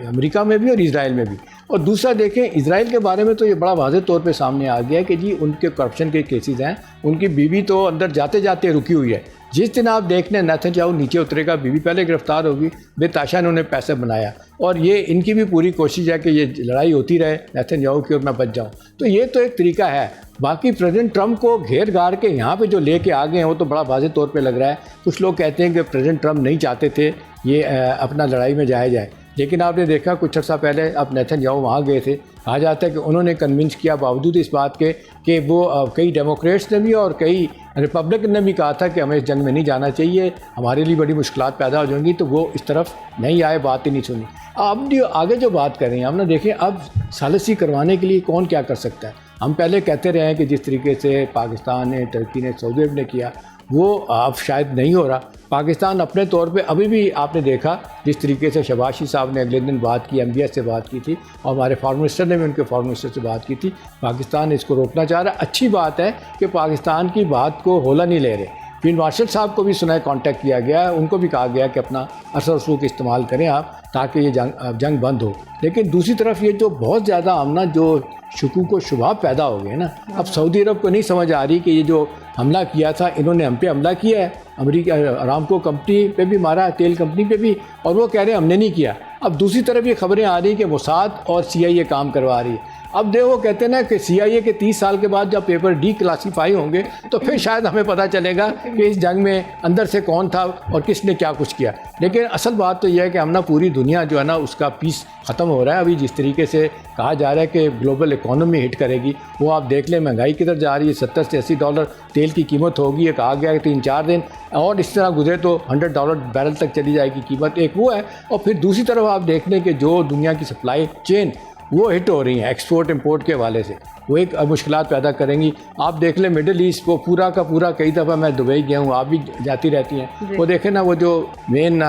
अमेरिका में भी और इजराइल में भी। और दूसरा देखें, इजराइल के बारे में तो ये बड़ा वाज़ेह तौर पे सामने आ गया है कि जी उनके करप्शन के केसेस हैं। उनकी बीवी तो अंदर जाते जाते रुकी हुई है। जिस दिन आप देखने नेतन्याहू नीचे उतरेगा, बीवी पहले गिरफ्तार होगी, बेताशा ने उन्हें पैसे बनाया। और ये इनकी भी पूरी कोशिश है कि ये लड़ाई होती रहे नेतन्याहू की और मैं बच जाऊँ। तो ये तो एक तरीका है। बाकी प्रेसिडेंट ट्रंप को घेर घार के यहाँ पे जो लेके आ गए हैं वो तो बड़ा वाज़ेह तौर पे लग रहा है। कुछ लोग कहते हैं कि प्रेसिडेंट ट्रंप नहीं चाहते थे ये अपना लड़ाई में जाए, लेकिन आपने देखा कुछ अर्सा पहले अब नेतन्याहू वहाँ गए थे। कहा जाता है कि उन्होंने कन्विंस किया, बावजूद इस बात के कि वो कई डेमोक्रेट्स ने भी और कई रिपब्लिकन ने भी कहा था कि हमें इस जंग में नहीं जाना चाहिए, हमारे लिए बड़ी मुश्किलात पैदा हो जाएंगी, तो वो इस तरफ नहीं आए, बात ही नहीं सुनी। अब जो आगे जो बात कर रहे हैं हम ना, देखें अब सालिसी करवाने के लिए कौन क्या कर सकता है। हम पहले कहते रहे हैं कि जिस तरीके से पाकिस्तान ने, तुर्की ने, सऊदी अरब ने किया, वो अब शायद नहीं हो रहा। पाकिस्तान अपने तौर पे अभी भी आपने देखा जिस तरीके से शहबाज साहब ने अगले दिन बात की, MBS से बात की थी, और हमारे फॉरेन मिनिस्टर ने भी उनके फॉरेन मिनिस्टर से बात की थी। पाकिस्तान इसको रोकना चाह रहा है। अच्छी बात है कि पाकिस्तान की बात को होला नहीं ले रहे। फील्ड मार्शल साहब को भी सुना कॉन्टैक्ट किया गया है, उनको भी कहा गया कि अपना असर रसूख इस्तेमाल करें आप, ताकि ये जंग बंद हो। लेकिन दूसरी तरफ ये जो बहुत ज़्यादा आमना जो शकूक व शुबहा पैदा हो गए ना, अब सऊदी अरब को नहीं समझ आ रही कि ये जो हमला किया था, इन्होंने हम पे हमला किया है, अमेरिका अरामको कंपनी पे भी मारा है, तेल कंपनी पे भी, और वो कह रहे हैं हमने नहीं किया। अब दूसरी तरफ ये खबरें आ रही कि मोसाद और CIA काम करवा रही है। अब देखो, कहते हैं ना कि CIA के 30 साल के बाद जब पेपर डिक्लासीफाई होंगे तो फिर शायद हमें पता चलेगा कि इस जंग में अंदर से कौन था और किसने क्या कुछ किया। लेकिन असल बात तो यह है कि हम ना पूरी दुनिया जो है ना उसका पीस ख़त्म हो रहा है। अभी जिस तरीके से कहा जा रहा है कि ग्लोबल इकोनॉमी हिट करेगी, वो आप देख लें, महंगाई किधर जा रही है। $70 से $80 तेल की कीमत होगी। ये कहा गया है 3-4 दिन और इस तरह गुजरे तो $100 बैरल तक चली जाएगी कीमत। एक वो है, और फिर दूसरी तरफ आप देख लें कि जो दुनिया की सप्लाई चेन वो हिट हो रही हैं एक्सपोर्ट इंपोर्ट के हवाले से, वो एक मुश्किलात पैदा करेंगी। आप देख लें मिडिल ईस्ट, वो पूरा का पूरा, कई दफ़ा मैं दुबई गया हूँ, आप भी जाती रहती हैं, वो देखें ना, वो जो मेन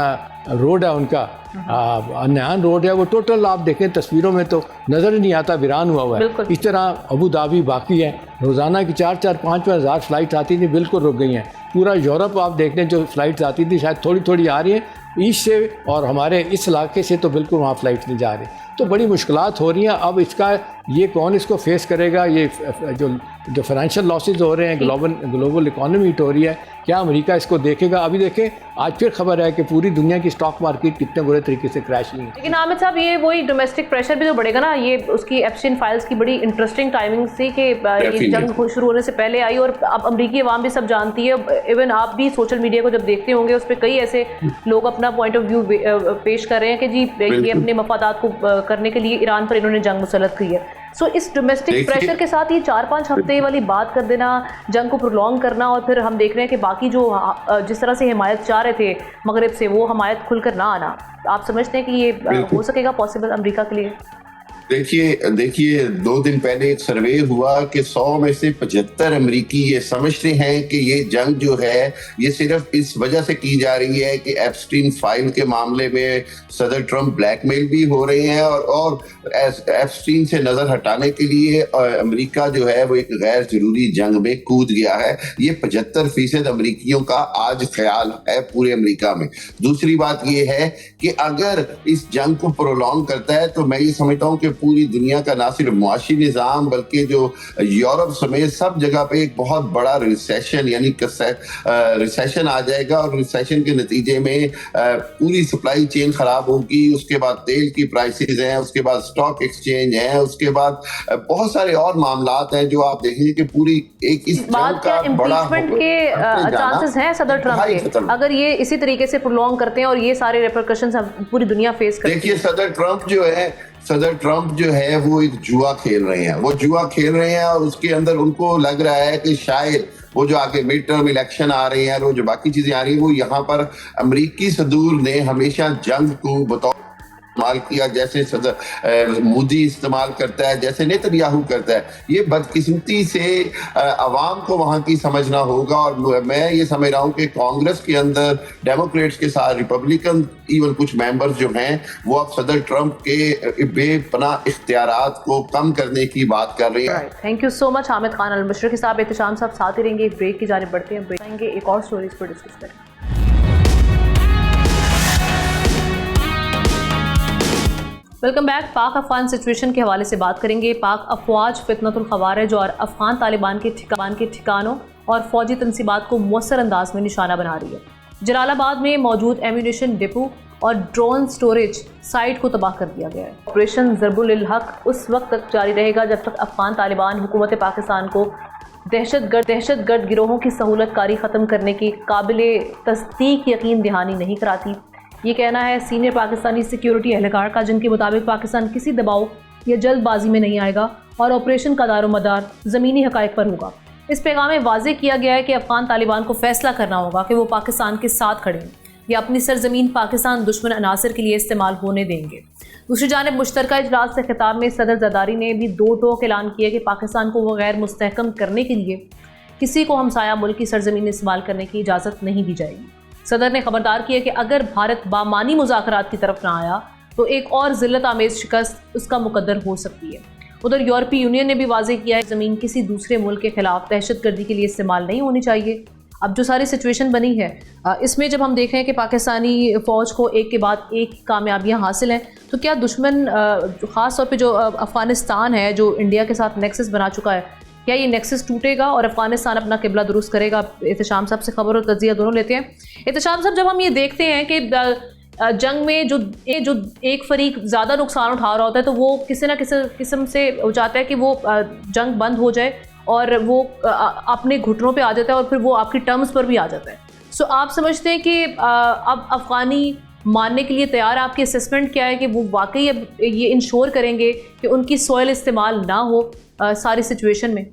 रोड है उनका, नयान रोड है, वो टोटल आप देखें तस्वीरों में तो नज़र ही नहीं आता, वीरान हुआ है। इस तरह अबू धाबी बाकी है, रोज़ाना की 4-5 हज़ार फ़्लाइट आती थी, बिल्कुल रुक गई हैं। पूरा यूरोप आप देख लें, जो फ़्लाइट्स आती थी शायद थोड़ी थोड़ी आ रही हैं ईस्ट से, और हमारे इस इलाके से तो बिल्कुल वहाँ फ़्लाइट नहीं जा रही। तो बड़ी मुश्किलात हो रही हैं। अब इसका ये कौन इसको फेस करेगा? ये जो फाइनेंशियल लॉसेस हो रहे हैं, ग्लोबल इकॉनमी हिट हो रही है, क्या अमेरिका इसको देखेगा? अभी देखें, आज फिर खबर है कि पूरी दुनिया की स्टॉक मार्केट कितने बुरे तरीके से क्रैश हुई है। लेकिन आमिर साहब, ये वही डोमेस्टिक प्रेशर भी तो बढ़ेगा ना। ये उसकी एप्स्टीन फाइल्स की बड़ी इंटरेस्टिंग टाइमिंग थी कि ये जंग शुरू होने से पहले आई, और अब अमेरिकी अवाम भी सब जानती है। इवन आप भी सोशल मीडिया को जब देखते होंगे, उस पर कई ऐसे लोग अपना पॉइंट ऑफ व्यू पेश कर रहे हैं कि जी ये अपने मफादात को करने के लिए ईरान पर इन्होंने जंग मुसल्लत की है। सो इस डोमेस्टिक प्रेशर के साथ ये 4-5 हफ्ते वाली बात कर देना, जंग को प्रोलॉन्ग करना, और फिर हम देख रहे हैं कि बाकी जो जिस तरह से हिमायत चाह रहे थे मगरिब से, वो हिमायत खुलकर ना आना, आप समझते हैं कि ये हो सकेगा पॉसिबल अमेरिका के लिए? देखिए 2 दिन पहले एक सर्वे हुआ कि 100 में से 75 अमेरिकी ये समझते हैं कि ये जंग जो है ये सिर्फ इस वजह से की जा रही है कि एप्स्टीन फाइल के मामले में सदर ट्रंप ब्लैकमेल भी हो रहे हैं, और एप्स्टीन से नजर हटाने के लिए अमेरिका जो है वो एक गैर जरूरी जंग में कूद गया है। ये 75% अमेरिकियों का आज ख्याल है पूरे अमेरिका में। दूसरी बात ये है कि अगर इस जंग को प्रोलॉन्ग करता है, तो मैं ये समझता हूँ कि पूरी दुनिया का ना सिर्फ मुआशी निज़ाम बल्कि जो यूरोप समेत सब जगह पे एक बहुत बड़ा रिसेशन यानी रिसेशन आ जाएगा, और रिसेशन के नतीजे में पूरी सप्लाई चेन खराब होगी। उसके बाद तेल की प्राइसेस हैं, उसके बाद स्टॉक एक्सचेंज है, उसके बाद बहुत सारे और मामलात हैं जो आप देखेंगे कि पूरी एक इस बात का इम्पीचमेंट के चांसेस हैं सदर ट्रंप के, अगर ये इसी तरीके से प्रोलॉन्ग करते हैं और ये सारे रिपरकशंस पूरी दुनिया फेस करती है। देखिए सदर ट्रंप जो है वो एक जुआ खेल रहे हैं, और उसके अंदर उनको लग रहा है कि शायद वो जो आगे मिड टर्म इलेक्शन आ रहे हैं और जो बाकी चीजें आ रही हैं, वो यहाँ पर अमेरिकी सदूर ने हमेशा जंग को बतौर इस्तेमाल किया, जैसे सदर मोदी इस्तेमाल करता है, जैसे नेतन्याहू करता है। ये बदकिस्मती से अवाम को वहां की समझना होगा, और मैं ये समझ रहा हूँ कि कांग्रेस के अंदर डेमोक्रेट्स के साथ रिपब्लिकन इवन कुछ मेंबर्स जो हैं वो अब सदर ट्रंप के बेपनाह इख्तियारात को कम करने की बात कर रहे हैं। Thank you so much Hamid Khan Al-Mashriqi sahab, Ehtesham साहब साथ ही रहेंगे। एक ब्रेक की जानिब बढ़ते हैं, ब्रेक आएंगे, एक और स्टोरीज पर डिस्कस करेंगे। Welcome back. पाक अफगान सिचुएशन के हवाले से बात करेंगे। पाक अफवाज फितनतुल खवारिज और अफगान तालिबान के ठिकानों और फौजी तनसीबात को मौसर अंदाज में निशाना बना रही है। जलालाबाद में मौजूद एम्यूनेशन डिपो और ड्रोन स्टोरेज साइट को तबाह कर दिया गया है। ऑपरेशन ज़रबुल हक उस वक्त तक जारी रहेगा जब तक अफगान तालिबान हुकूमत पाकिस्तान को दहशतगर्द गिरोहों की सहूलत कारी ख़त्म करने की काबिले तस्दीक यकीन दहानी नहीं कराती। ये कहना है सीनियर पाकिस्तानी सिक्योरिटी एहलकार का, जिनके मुताबिक पाकिस्तान किसी दबाव या जल्दबाजी में नहीं आएगा और ऑपरेशन का दारोमदार ज़मीनी हक़ाइक़ पर होगा। इस पैगाम में वाज़ेह किया गया है कि अफ़गान तालिबान को फैसला करना होगा कि वो पाकिस्तान के साथ खड़े हैं या अपनी सरजमीन पाकिस्तान दुश्मन अनासर के लिए इस्तेमाल होने देंगे। दूसरी जानिब मुश्तरका इजलास से खिताब में सदर जरदारी ने भी दो टोक ऐलान किया कि पाकिस्तान को वो गैर मुस्तहकम करने के लिए किसी को हमसाया मुल्क की सरजमीन इस्तेमाल करने की इजाज़त नहीं दी जाएगी। सदर ने खबरदार किया कि अगर भारत बामानी मुज़ाकरात की तरफ ना आया तो एक और ज़िल्लत आमेज़ शिकस्त उसका मुकद्दर हो सकती है। उधर यूरोपीय यूनियन ने भी वाज़ेह किया है ज़मीन किसी दूसरे मुल्क के खिलाफ दहशतगर्दी के लिए इस्तेमाल नहीं होनी चाहिए। अब जो सारी सिचुएशन बनी है इसमें जब हम देख रहे हैं कि पाकिस्तानी फ़ौज को एक के बाद एक कामयाबियाँ हासिल हैं, तो क्या दुश्मन ख़ास तौर पे जो अफ़गानिस्तान है जो इंडिया के साथ नेक्सस बना चुका है, क्या ये नेक्सस टूटेगा और अफ़गानिस्तान अपना किबला दुरुस्त करेगा? एहतशाम साहब से खबर और तजिया दोनों लेते हैं। एहतशाम साहब, जब हम ये देखते हैं कि जंग में जो एक फरीक ज़्यादा नुकसान उठा रहा होता है तो वो किसी न किसी किस्म से हो जाता है कि वो जंग बंद हो जाए और वो अपने घुटनों पे आ जाता है और फिर वो आपकी टर्म्स पर भी आ जाता है। सो आप समझते हैं कि अब अफ़गानी मानने के लिए तैयार, आपकी असेसमेंट क्या है कि वो वाकई अब ये इंश्योर करेंगे कि उनकी सॉइल इस्तेमाल ना हो सारी सिचुएशन में?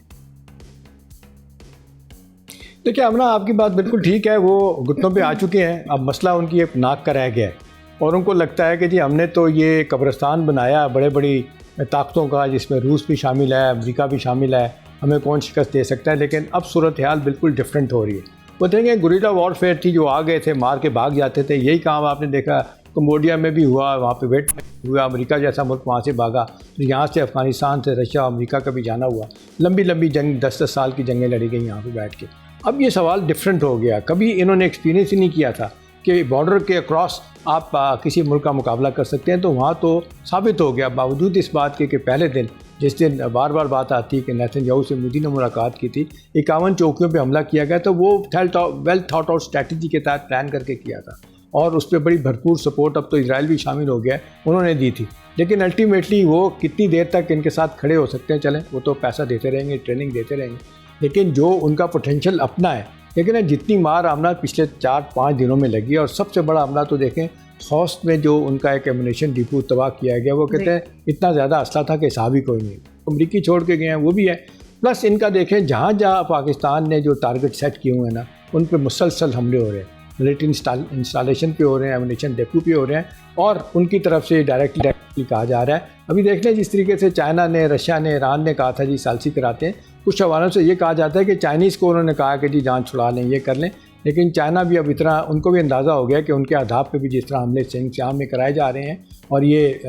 देखिए अमना, आपकी बात बिल्कुल ठीक है, वो घुटनों पे आ चुके हैं। अब मसला उनकी एक नाक का रह गया है और उनको लगता है कि जी हमने तो ये कब्रिस्तान बनाया, बड़े बड़ी ताकतों का, जिसमें रूस भी शामिल है, अमेरिका भी शामिल है, हमें कौन शिकस्त दे सकता है। लेकिन अब सूरत हाल बिल्कुल डिफरेंट हो रही है। वो देखेंगे गुरिल्ला वॉरफेयर थी, जो आ गए थे मार के भाग जाते थे, यही काम आपने देखा कम्बोडिया में भी हुआ, वहाँ पे वेट हुआ, अमेरिका जैसा मुल्क वहाँ से भागा, तो यहाँ से अफ़गानिस्तान से रशिया अमेरिका का भी जाना हुआ, लंबी लंबी जंग 10-10 साल की जंगें लड़ी गई यहाँ पे बैठ के। अब ये सवाल डिफरेंट हो गया, कभी इन्होंने एक्सपीरियंस ही नहीं किया था कि बॉर्डर के अक्रॉस आप किसी मुल्क का मुकाबला कर सकते हैं। तो वहाँ तो साबित हो गया, बावजूद इस बात के कि पहले दिन जिस दिन बार बार बात आती है कि नेतन्याहू से मोदी ने मुलाकात की थी, 51 चौकियों पे हमला किया गया, तो वो वेल थॉट आउट स्ट्रैटेजी के तहत प्लान करके किया था और उस पर बड़ी भरपूर सपोर्ट अब तो इजराइल भी शामिल हो गया, उन्होंने दी थी। लेकिन अल्टीमेटली वो कितनी देर तक इनके साथ खड़े हो सकते हैं, चलें वो तो पैसा देते रहेंगे, ट्रेनिंग देते रहेंगे, लेकिन जो उनका पोटेंशियल अपना है। लेकिन जितनी मार हमला पिछले 4-5 दिनों में लगी, और सबसे बड़ा हमला तो देखें हौस्त में जो उनका एक एमुनेशन डिपो तबाह किया गया, वो कहते हैं इतना ज़्यादा असला था कि हिसाब ही कोई नहीं, अमरीकी छोड़ के गए हैं वो भी है। प्लस इनका देखें जहाँ जहाँ पाकिस्तान ने जो टारगेट सेट किए हुए हैं ना, उन पर मुसलसल हमले हो रहे हैं, मिलिट्री इंस्टॉलेशन पे हो रहे हैं, एमुनेशन डिपो पे हो रहे हैं, और उनकी तरफ से डायरेक्टली कहा जा रहा है। अभी देख लें जिस तरीके से चाइना ने, रशिया ने, ईरान ने कहा था जी सालसी कराते हैं, कुछ हवालों से ये कहा जाता है कि चाइनीज़ को उन्होंने कहा कि जी जान छुड़ा लें, ये कर लें, लेकिन चाइना भी अब इतना, उनको भी अंदाज़ा हो गया कि उनके आदाब पे भी जिस तरह हमले सिंगजाम में कराए जा रहे हैं और ये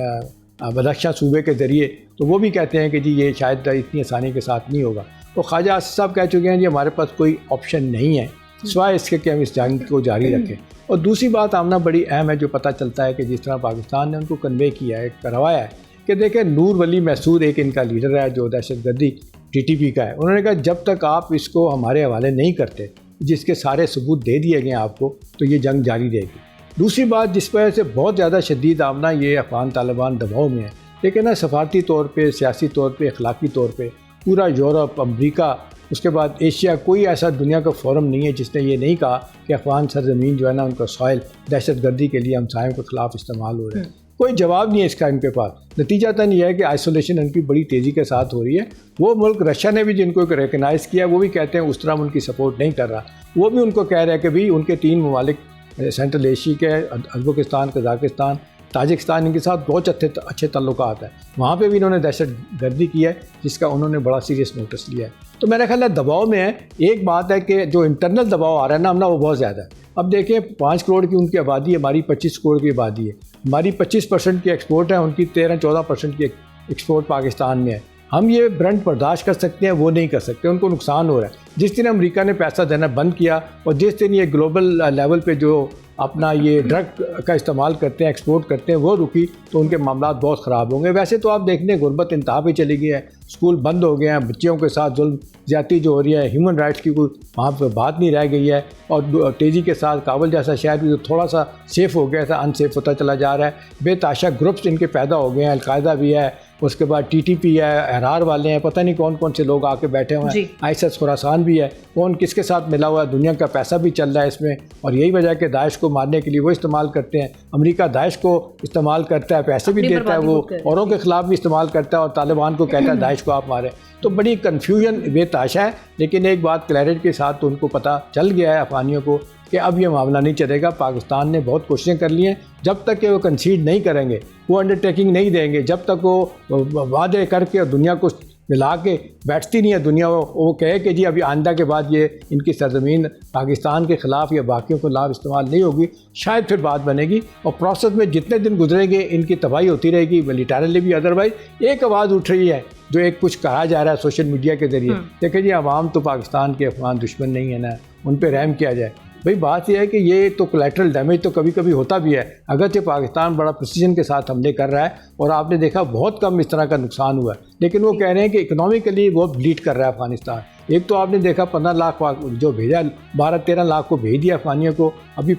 बदख्शां सूबे के ज़रिए, तो वो भी कहते हैं कि जी ये शायद इतनी आसानी के साथ नहीं होगा। तो ख्वाजा आसिफ साहब कह चुके हैं जी हमारे पास कोई ऑप्शन नहीं है सिवाय इसके कि हम इस जंग को जारी रखें। और दूसरी बात आमना बड़ी अहम है, जो पता चलता है कि जिस तरह पाकिस्तान ने उनको कन्वे किया है, करवाया है कि देखें नूर वली महसूद एक इनका लीडर है जो दहशतगर्दी TTP का है, उन्होंने कहा जब तक आप इसको हमारे हवाले नहीं करते, जिसके सारे सबूत दे दिए गए आपको, तो ये जंग जारी रहेगी। दूसरी बात जिस वजह से बहुत ज़्यादा शदीद आमना ये अफ़गान तालिबान दबाव में है, लेकिन ना सफारती तौर पे, सियासी तौर पे, अखलाकी तौर पे पूरा यूरोप, अमरीका, उसके बाद एशिया, कोई ऐसा दुनिया का फोरम नहीं है जिसने ये नहीं कहा कि अफ़गान सरजमीन जो है ना, उनका सॉइल दहशतगर्दी के लिए हमसायों के ख़िलाफ़ इस्तेमाल हो रहा है। कोई जवाब नहीं है इसका इनके पास। नतीजातन यह है कि आइसोलेशन इनकी बड़ी तेज़ी के साथ हो रही है। वो मुल्क रशिया ने भी जिनको रिकगनाइज़ किया, वो भी कहते हैं उस तरह उनकी सपोर्ट नहीं कर रहा। वो भी उनको कह रहा है कि भाई उनके 3 ममालिक सेंट्रल एशिया के, उज़्बेकिस्तान, कज़ाकिस्तान, ताजिकिस्तान, इनके साथ बहुत अच्छे तल्लुकात हैं, वहाँ पे भी इन्होंने दहशतगर्दी की है, जिसका उन्होंने बड़ा सीरियस नोटिस लिया है। तो मेरा ख्याल है दबाव में है। एक बात है कि जो इंटरनल दबाव आ रहा है ना हमला, वो बहुत ज़्यादा है। अब देखिए 5 करोड़ की उनकी आबादी है, हमारी 25 करोड़ की आबादी है, हमारी 25% की एक्सपोर्ट है, उनकी 13-14% की एक्सपोर्ट पाकिस्तान में है। हम ये ब्रंट बर्दाश्त कर सकते हैं, वो नहीं कर सकते, उनको नुकसान हो रहा है। जिस दिन अमेरिका ने पैसा देना बंद किया और जिस दिन ये ग्लोबल लेवल पे जो अपना ये ड्रग का इस्तेमाल करते हैं, एक्सपोर्ट करते हैं, वो रुकी, तो उनके मामला बहुत ख़राब होंगे। वैसे तो आप देखने गुर्बत इंतहा पे चली गई है, स्कूल बंद हो गए हैं, बच्चियों के साथ जुल्म ज़्यादती जो हो रही है, ह्यूमन राइट्स की कोई वहाँ पर बात नहीं रह गई है, और तेज़ी के साथ काबुल जैसा शहर भी थोड़ा सा सेफ़ हो गया था, अनसेफ होता चला जा रहा है। बेताशा ग्रुप्स इनके पैदा हो गए हैं, अलकायदा भी है, उसके बाद TTP है, अहरार वाले हैं, पता नहीं कौन कौन से लोग आके बैठे हुए हैं, ISIS खुरासान भी है, कौन किसके साथ मिला हुआ है, दुनिया का पैसा भी चल रहा है इसमें। और यही वजह कि दाइश को मारने के लिए वो इस्तेमाल करते हैं, अमेरिका दाइश को इस्तेमाल करता है, पैसे भी देता है, वो औरों के ख़िलाफ़ भी इस्तेमाल करता है, और तालिबान को कहता है दाइश को आप मारें। तो बड़ी कन्फ्यूजन बेताशा है। लेकिन एक बात क्लैरिटी के साथ तो उनको पता चल गया है अफ़गानियों को कि अब ये मामला नहीं चलेगा। पाकिस्तान ने बहुत कोशिशें कर ली हैं, जब तक कि वो कंसीड नहीं करेंगे, वो अंडरटेकिंग नहीं देंगे, जब तक वो वादे करके दुनिया को मिला के बैठती नहीं है दुनिया, वो कहे कि जी अभी आइंदा के बाद ये इनकी सरजमीन पाकिस्तान के ख़िलाफ़ या बाकियों के खिलाफ इस्तेमाल नहीं होगी, शायद फिर बात बनेगी। और प्रोसेस में जितने दिन गुजरेंगे इनकी तबाही होती रहेगी, मिलिटरली भी। अदरवाइज एक आवाज़ उठ रही है जो एक कुछ कहा जा रहा है सोशल मीडिया के ज़रिए, देखिए जी अवाम तो पाकिस्तान के अफगान दुश्मन नहीं है ना, उन पर रहम किया जाए। भाई बात यह है कि ये तो कोलैटरल डैमेज तो कभी कभी होता भी है, अगरचे पाकिस्तान बड़ा प्रिसीजन के साथ हमले कर रहा है और आपने देखा बहुत कम इस तरह का नुकसान हुआ है, लेकिन वो कह रहे हैं कि इकोनॉमिकली वो ब्लीड कर रहा है अफगानिस्तान। एक तो आपने देखा 15 लाख जो भेजा, 12-13 लाख को भेज दिया अफगानियों को, अभी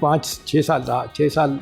6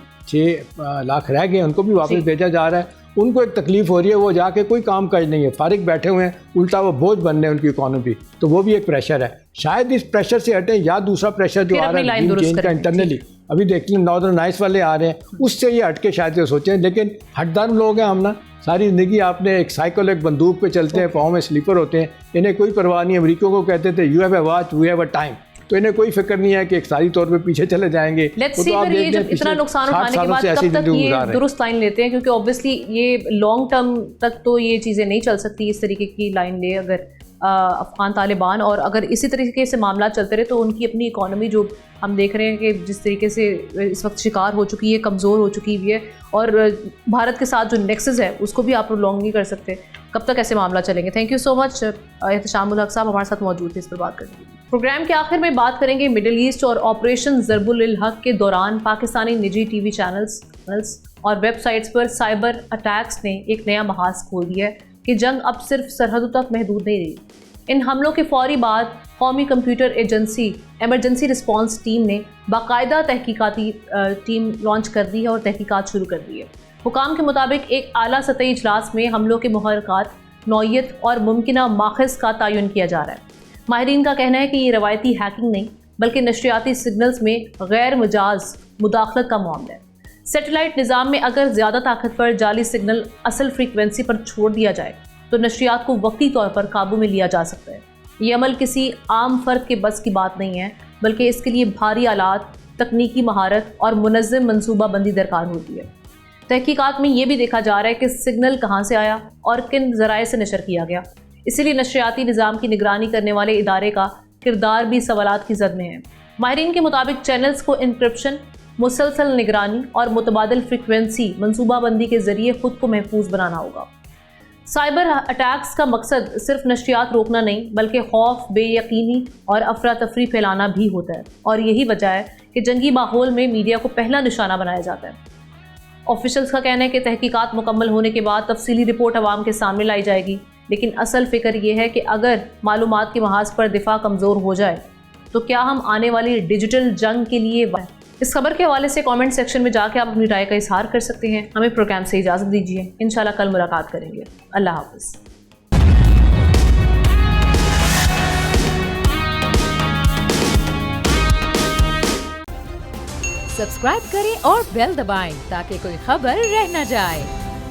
लाख रह गए, उनको भी वापस भेजा जा रहा है। उनको एक तकलीफ़ हो रही है, वो जाके कोई काम काज नहीं है, फारिग बैठे हुए हैं, उल्टा वो बोझ बन रहे हैं उनकी इकॉनमी, तो वो भी एक प्रेशर है। शायद इस प्रेशर से हटें, या दूसरा प्रेशर जो आ रहा है चेंज का इंटरनली, अभी देख लें नॉर्दर्न नाइट्स वाले आ रहे हैं, उससे ये हट के शायद ये सोचें। लेकिन हटदर्म लोग हैं हम ना, सारी ज़िंदगी आपने एक साइकिल, एक बंदूक पे चलते हैं, पाँव में स्लीपर होते हैं, इन्हें कोई परवाह नहीं। अमरीकियों को कहते थे you have a watch, we have a time, तो इन्हें कोई फिक्र नहीं है कि इकतसादी तौर पे पीछे चले जाएंगे। लेट्स सी फिर ये जब इतना नुकसान उठाने के बाद कब तक ये दुरुस्त लाइन लेते हैं, क्योंकि ऑब्वियसली ये लॉन्ग टर्म तक तो ये चीज़ें नहीं चल सकती इस तरीके की लाइन ले अगर अफ़गान तालिबान, और अगर इसी तरीके से मामला चलते रहे तो उनकी अपनी इकॉनमी जो हम देख रहे हैं कि जिस तरीके से इस वक्त शिकार हो चुकी है, कमज़ोर हो चुकी हुई है, और भारत के साथ जो नेक्सस है उसको भी आप लॉन्ग नहीं कर सकते। कब तक ऐसे मामला चलेंगे? थैंक यू सो मच एहतशामुल हक साहब हमारे साथ मौजूद थे इस पर बात करने के लिए। प्रोग्राम के आखिर में बात करेंगे मिडिल ईस्ट और ऑपरेशन ज़रबुल हक के दौरान पाकिस्तानी निजी टीवी चैनल्स और वेबसाइट्स पर साइबर अटैक्स ने एक नया महाज खोल दिया है कि जंग अब सिर्फ सरहदों तक महदूद नहीं रही। इन हमलों के फौरी बाद कौमी computer agency emergency response team ने बाकायदा तहकीकाती टीम लॉन्च कर दी है और तहकीकात शुरू कर दी है। हुकाम के मुताबिक एक आला सतही इजलास में हमलों के मुहर्रकात, नौइयत और मुमकिना माखज़ का तयन किया जा रहा है। माहिरीन का कहना है कि ये रवायती हैकिंग नहीं बल्कि नशरियाती सिग्नल्स में गैर मजाज मुदाखलत का मामला है। सैटेलाइट निज़ाम में अगर ज़्यादा ताकतवर जाली सिग्नल असल फ्रीक्वेंसी पर छोड़ दिया जाए तो नशरियात को वक्ती तौर पर काबू में लिया जा सकता है। ये अमल किसी आम फर्द के बस की बात नहीं है, बल्कि इसके लिए भारी आलात, तकनीकी महारत और मुनज़्ज़म मनसूबाबंदी दरकार होती है। तहकीकात में ये भी देखा जा रहा है कि सिग्नल कहाँ से आया और किन ज़राए से नशर किया गया। इसीलिए नशरियाती निज़ाम की निगरानी करने वाले इदारे का किरदार भी सवालात की जद में है। माहिरीन के मुताबिक चैनल्स को इंक्रिप्शन, मुसलसल निगरानी और मुतबादिल फ्रीक्वेंसी मनसूबाबंदी के ज़रिए ख़ुद को महफूज बनाना होगा। साइबर अटैक्स का मकसद सिर्फ नशरियात रोकना नहीं बल्कि खौफ, बेयकीनी और अफरा तफरी फैलाना भी होता है, और यही वजह है कि जंगी माहौल में मीडिया को पहला निशाना बनाया जाता है। ऑफिशियल्स का कहना है कि तहकीकात मुकम्मल होने के बाद तफसीली रिपोर्ट आवाम के सामने लाई जाएगी, लेकिन असल फ़िक्र ये है कि अगर मालूमात के महाज पर दिफा कमज़ोर हो जाए तो क्या हम आने वाली डिजिटल जंग के लिए इस खबर के हवाले से कमेंट सेक्शन में जाके आप अपनी राय का इजहार कर सकते हैं। हमें प्रोग्राम से इजाज़त दीजिए, इंशाल्लाह कल मुलाकात करेंगे। अल्लाह हाफ़िज़। सब्सक्राइब करें और बेल दबाएं ताकि कोई खबर रह न जाए।